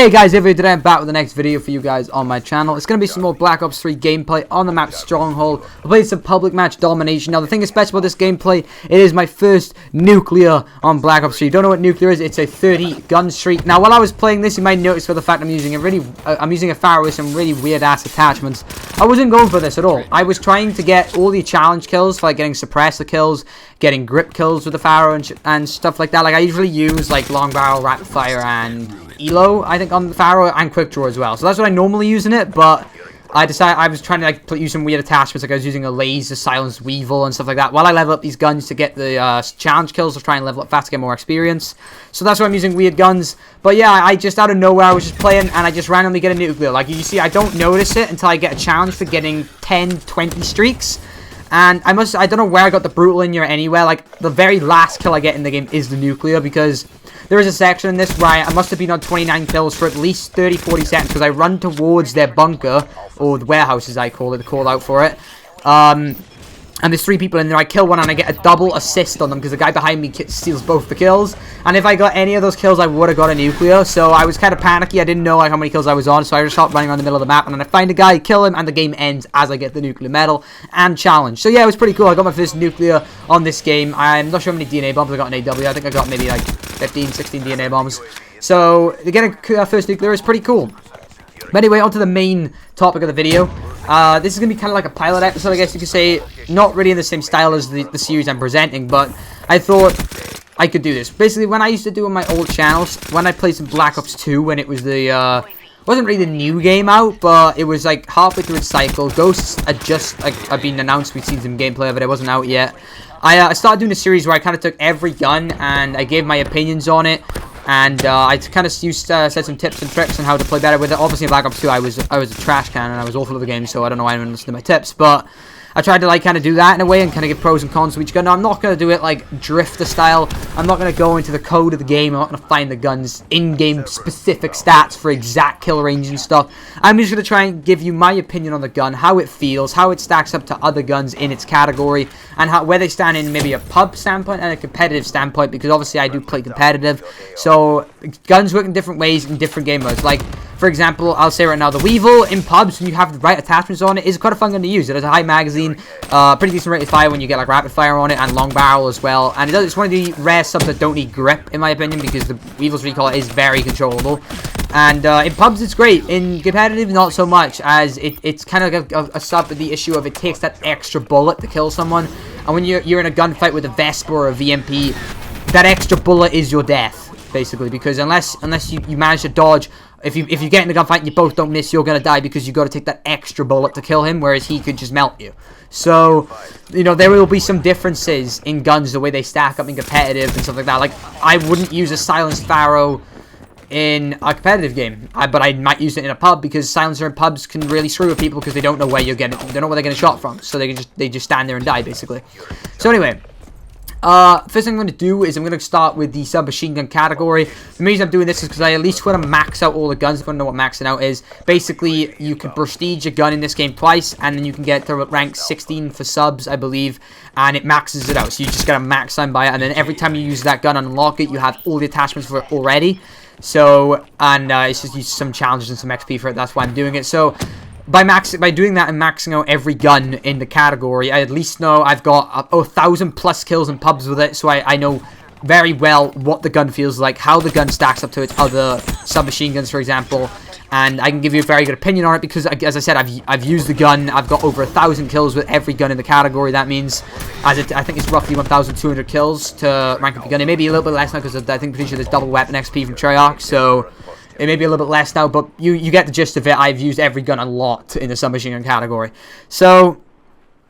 Hey guys, today I'm back with the next video for you guys on my channel. It's going to be some more Black Ops 3 gameplay on the map Stronghold. We're playing some public match domination. Now the thing is special about this gameplay, it is my first nuclear on Black Ops 3. You don't know what nuclear is? It's a 30 gun streak. Now while I was playing this, you might notice for the fact I'm using a Pharaoh with some really weird ass attachments. I wasn't going for this at all. I was trying to get all the challenge kills for like getting suppressor kills, getting grip kills with the Pharaoh and stuff like that. Like I usually use like long barrel, rapid fire, and Elo, I think, on the Pharaoh, and quick draw as well. So that's what I normally use in it, but I decided I was trying to like use some weird attachments. Like I was using a laser, silenced weevil, and stuff like that while I level up these guns to get the challenge kills, to try and level up fast to get more experience. So that's why I'm using weird guns. But yeah, I just out of nowhere, I was just playing and I just randomly get a nuclear. Like you see, I don't notice it until I get a challenge for getting 10, 20 streaks. And I don't know where I got the brutal in here anywhere. Like the very last kill I get in the game is the nuclear, because there is a section in this where I must have been on 29 kills for at least 30-40 seconds, because I run towards their bunker, or the warehouse as I call it, the call out for it. And there's 3 people in there. I kill one and I get a double assist on them because the guy behind me steals both the kills. And if I got any of those kills, I would have got a nuclear. So I was kind of panicky. I didn't know like how many kills I was on, so I just stopped running around the middle of the map. And then I find a guy, kill him, and the game ends as I get the nuclear medal and challenge. So yeah, it was pretty cool. I got my first nuclear on this game. I'm not sure how many DNA bombs I got in AW. I think I got maybe like 15, 16 DNA bombs. So to get a first nuclear is pretty cool. But anyway, on to the main topic of the video. This is going to be kind of like a pilot episode, I guess you could say. Not really in the same style as the series I'm presenting, but I thought I could do this. Basically, when I used to do on my old channels, when I played some Black Ops 2, when it was the, wasn't really the new game out, but it was like halfway through its cycle. Ghosts had just been announced. We'd seen some gameplay of it. It wasn't out yet. I started doing a series where I kind of took every gun and I gave my opinions on it. And I kind of said some tips and tricks on how to play better with it. Obviously, in Black Ops 2, I was a trash can and I was awful at the game, so I don't know why anyone listened to my tips. But I tried to like kind of do that in a way and kind of give pros and cons to each gun. Now, I'm not going to do it like drifter style. I'm not going to go into the code of the game. I'm not going to find the gun's in-game specific stats for exact kill range and stuff. I'm just going to try and give you my opinion on the gun, how it feels, how it stacks up to other guns in its category, and where they stand in maybe a pub standpoint and a competitive standpoint, because obviously I do play competitive. So guns work in different ways in different game modes. Like, for example, I'll say right now, the Weevil in pubs, when you have the right attachments on it, is quite a fun gun to use. It has a high magazine, pretty decent rate of fire when you get like rapid fire on it, and long barrel as well. And it's one of the rare subs that don't need grip, in my opinion, because the Weevil's recoil is very controllable. And in pubs, it's great. In competitive, not so much, as it's kind of like a sub with the issue of it takes that extra bullet to kill someone. And when you're in a gunfight with a Vespa or a VMP, that extra bullet is your death, basically, because unless you manage to dodge. If you get in the gunfight and you both don't miss, you're going to die because you've got to take that extra bullet to kill him, whereas he could just melt you. So, you know, there will be some differences in guns, the way they stack up in competitive and stuff like that. Like, I wouldn't use a silenced Pharaoh in a competitive game, but I might use it in a pub, because silencer in pubs can really screw with people because they don't know where you're getting, they don't know where they're getting shot from, so they just stand there and die, basically. So anyway, first thing I'm going to do is I'm going to start with the submachine gun category. The reason I'm doing this is because I at least want to max out all the guns. If you want to know what maxing out is, basically you can prestige a gun in this game twice, and then you can get to rank 16 for subs, I believe, and it maxes it out. So you just got to max time by it, and then every time you use that gun and unlock it, you have all the attachments for it already. So, and it's just use some challenges and some XP for it. That's why I'm doing it. So by doing that and maxing out every gun in the category, I at least know I've got 1,000+ kills in pubs with it, so I know very well what the gun feels like, how the gun stacks up to its other submachine guns, for example, and I can give you a very good opinion on it, because, as I said, I've used the gun. I've got over 1,000 kills with every gun in the category. That means, I think it's roughly 1,200 kills to rank up the gun. It may be a little bit less now, because I think pretty sure there's double weapon XP from Treyarch, so it may be a little bit less now, but you get the gist of it. I've used every gun a lot in the submachine gun category. So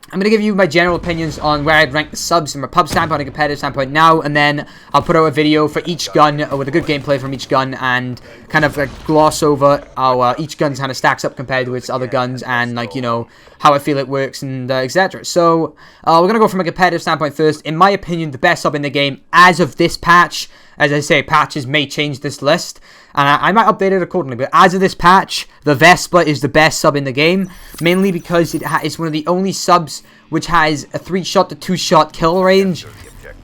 I'm going to give you my general opinions on where I'd rank the subs from a pub standpoint and a competitive standpoint now, and then I'll put out a video for each gun with a good gameplay from each gun, and kind of like gloss over how each gun kind of stacks up compared to its other guns, and like, you know, how I feel it works, and etc. So we're going to go from a competitive standpoint first. In my opinion, the best sub in the game as of this patch. As I say, patches may change this list, and I might update it accordingly, but as of this patch, the Vespa is the best sub in the game, mainly because it's one of the only subs which has a 3-shot to 2-shot kill range,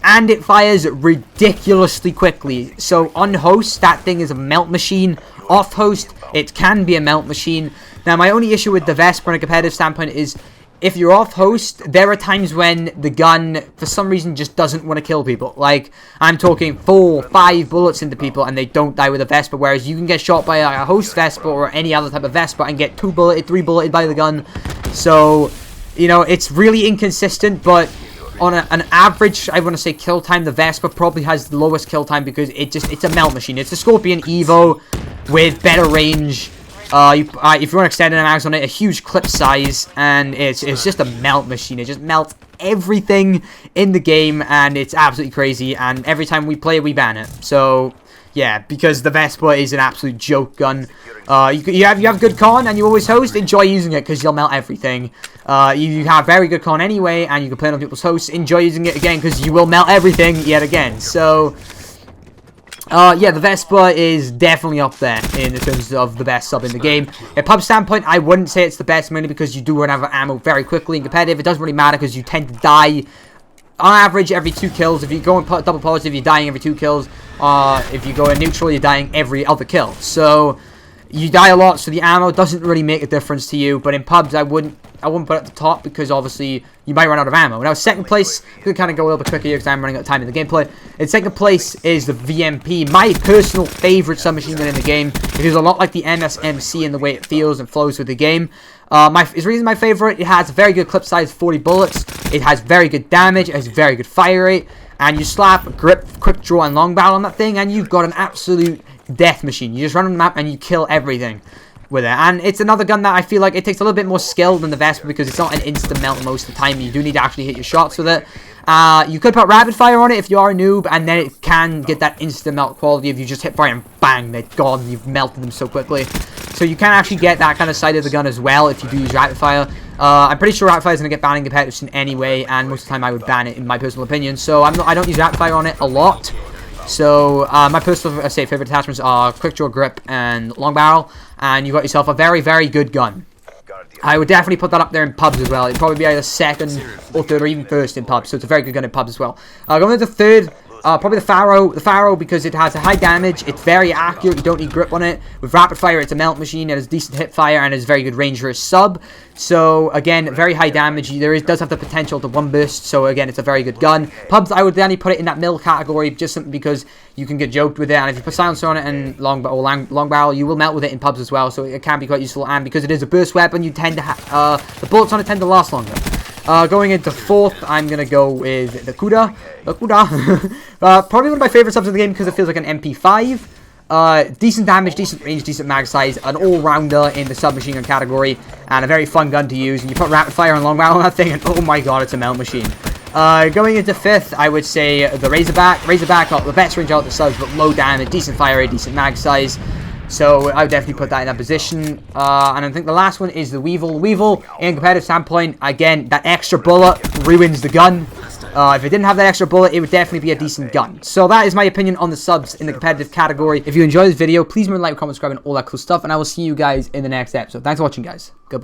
and it fires ridiculously quickly. So on host, that thing is a melt machine. Off host, it can be a melt machine. Now, my only issue with the Vesper from a competitive standpoint is if you're off host, there are times when the gun, for some reason, just doesn't want to kill people. Like, I'm talking 4, 5 bullets into people and they don't die with a Vesper, whereas you can get shot by a host Vesper or any other type of Vesper and get 2 bulleted, 3 bulleted by the gun. So, you know, it's really inconsistent, but on an average, I want to say, kill time, the Vesper probably has the lowest kill time because it's a melt machine. It's a Scorpion Evo with better range. If you want to extend an mags on it, a huge clip size, and it's just a melt machine. It just melts everything in the game, and it's absolutely crazy, and every time we play it, we ban it. So, yeah, because the Vesper is an absolute joke gun. You have good con, and you always host, enjoy using it, because you'll melt everything. You have very good con anyway, and you can play on people's hosts, enjoy using it again, because you will melt everything yet again. So, yeah, the Vesper is definitely up there in terms of the best sub in the game. At pub standpoint, I wouldn't say it's the best, mainly because you do run out of ammo very quickly in competitive. It doesn't really matter because you tend to die on average every 2 kills. If you go in double positive, you're dying every 2 kills. If you go in neutral, you're dying every other kill. So you die a lot, so the ammo doesn't really make a difference to you. But in pubs, I wouldn't put it at the top because obviously you might run out of ammo. Now, second place, I'm going to kind of go a little bit quicker here because I'm running out of time in the gameplay. In second place is the VMP, my personal favorite submachine gun in the game. It is a lot like the MSMC in the way it feels and flows with the game. It's reason my favorite. It has a very good clip size, 40 bullets. It has very good damage. It has very good fire rate. And you slap grip, quick draw, and long barrel on that thing, and you've got an absolute death machine. You just run on the map and you kill everything with it. And it's another gun that I feel like it takes a little bit more skill than the Vesper because it's not an instant melt most of the time. You do need to actually hit your shots with it. You could put rapid fire on it if you are a noob, and then it can get that instant melt quality if you just hit fire and bang, they're gone. You've melted them so quickly. So you can actually get that kind of side of the gun as well if you do use rapid fire. I'm pretty sure rapid fire is going to get banned in competitive soon anyway, and most of the time I would ban it in my personal opinion. So I don't use rapid fire on it a lot. So my personal favorite attachments are quick draw, grip, and long barrel, and you got yourself a very, very good gun. I would definitely put that up there in pubs as well. It'd probably be either second or third or even first in pubs. So it's a very good gun in pubs as well. Going into third, probably the Pharaoh. The Pharaoh because it has a high damage. It's very accurate. You don't need grip on it. With rapid fire, it's a melt machine. It has decent hip fire and has very good range for a sub. So again, very high damage. Does have the potential to one burst. So again, it's a very good gun. Pubs, I would then put it in that middle category just simply because you can get joked with it. And if you put silencer on it and long barrel, you will melt with it in pubs as well. So it can be quite useful. And because it is a burst weapon, you tend to the bullets on it tend to last longer. Going into fourth, I'm going to go with the Kuda. Probably one of my favorite subs in the game because it feels like an MP5. Decent damage, decent range, decent mag size, an all-rounder in the submachine gun category, and a very fun gun to use. And you put rapid fire and long barrel on that thing, and oh my god, it's a melt machine. Going into fifth, I would say the Razorback. Razorback got the best range out of the subs, but low damage, decent fire rate, decent mag size. So I would definitely put that in that position. And I think the last one is the Weevil. Weevil, in competitive standpoint, again, that extra bullet ruins the gun. If it didn't have that extra bullet, it would definitely be a decent gun. So that is my opinion on the subs in the competitive category. If you enjoyed this video, please remember to like, comment, subscribe, and all that cool stuff. And I will see you guys in the next episode. Thanks for watching, guys. Goodbye.